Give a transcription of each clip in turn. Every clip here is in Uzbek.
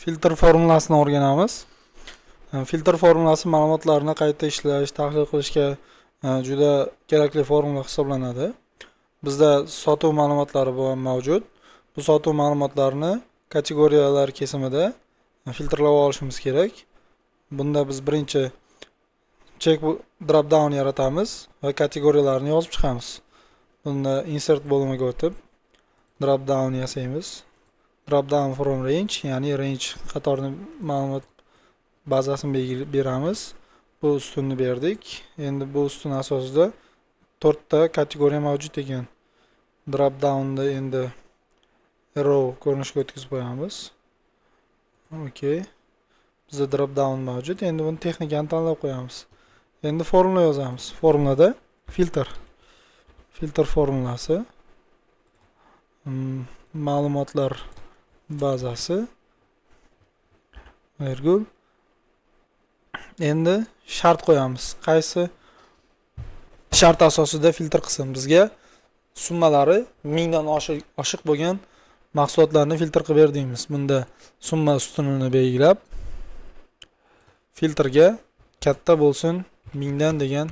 Filtr formulasini o'rganamiz. Filtr formulasi ma'lumotlarni qayta ishlash, tahlil qilishga juda kerakli formula hisoblanadi. Bizda sotuv ma'lumotlari mavjud. Bu sotuv ma'lumotlarini kategoriyalar kesimida filtrlab olishimiz kerak. Bunda biz birinchi check drop down yaratamiz va kategoriyalarni yozib chiqamiz. Bunda insert bo'limiga o'tib drop down yasaymiz. Drop down from range, ya'ni range qatorni ma'lumot bazasini beramiz. Bu ustunni berdik. Endi bu ustun asosida 4 ta kategoriya mavjud ekan. Drop downda endi arrow ko'rinishga o'tkazib qo'yamiz. Okay. Bizda drop down mavjud. Endi buni texnikani tanlab qo'yamiz. Endi formula yozamiz. Formulada filtr formulasi ma'lumotlar bazasi virgul. Endi shart qo'yamiz. Qaysi shart asosida filtr qilsin? Bizga summalari 1000 dan oshiq bo'lgan mahsulotlarni filtr qilib berdingmiz. Bunda summa ustunini belgilab filtrga katta bo'lsin 1000 dan degan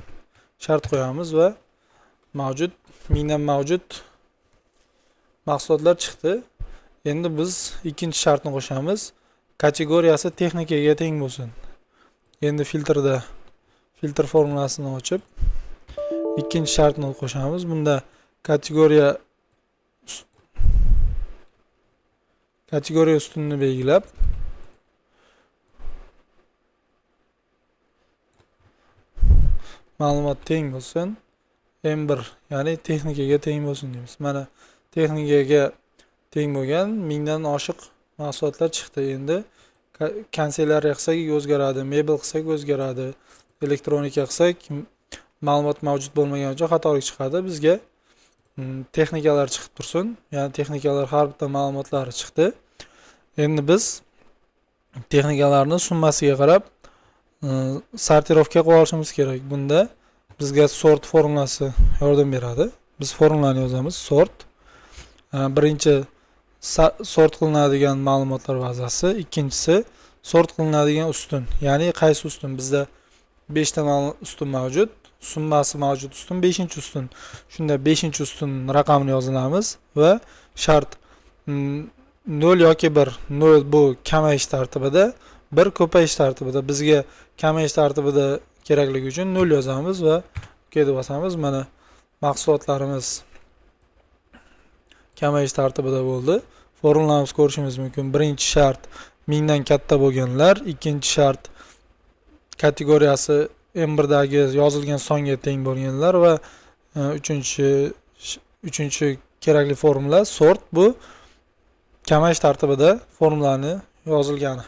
shart qo'yamiz va mavjud 1000 dan mavjud mahsulotlar chiqdi. Endi biz ikkinchi shartni qo'shamiz. Kategoriyasi texnikaga teng bo'lsin. Endi filtr formulasini ochib ikkinchi shartni qo'shamiz. Bunda kategoriya ustunini belgilab ma'lumot teng bo'lsin M1, ya'ni texnikaga teng bo'lsin deymiz. Mana texnikaga teng bo'lgan 1000 dan oshiq mahsulotlar chiqdi. Endi kanselyariya qilsak o'zgaradi, mebel qilsak o'zgaradi, elektronika qilsak ma'lumot mavjud bo'lmagan uchun xatolik chiqadi. Bizga texnikalar chiqib tursin, ya'ni texnikalar har bitta ma'lumotlari chiqdi. Endi biz texnikalarni summasiga qarab sortirovka qilib olishimiz kerak. Bunda bizga sort formulasi yordam beradi. Biz formulani yozamiz. Sort birinchi sort qilinadigan ma'lumotlar bazasi, ikkinchisi sort qilinadigan ustun. Ya'ni qaysi ustun? Bizda 5 ta ustun mavjud, summasi mavjud ustun 5-ustun. Shunda 5-ustun raqamini yozamiz va shart 0 yoki 1. 0 bu kamayish tartibida, 1 ko'payish tartibida. Bizga kamayish tartibida kerakligi uchun 0 yozamiz va OK deb bosamiz. Mana mahsulotlarimiz kamayish tartibida bo'ldi. Formulamizni ko'rishimiz mumkin. Birinchi shart 1000 dan katta bo'lganlar, ikkinchi shart kategoriyasi M1 dagi yozilgan songa teng bo'lganlar va uchinchi kerakli formula sort, bu kamayish tartibida formulani yozilgani.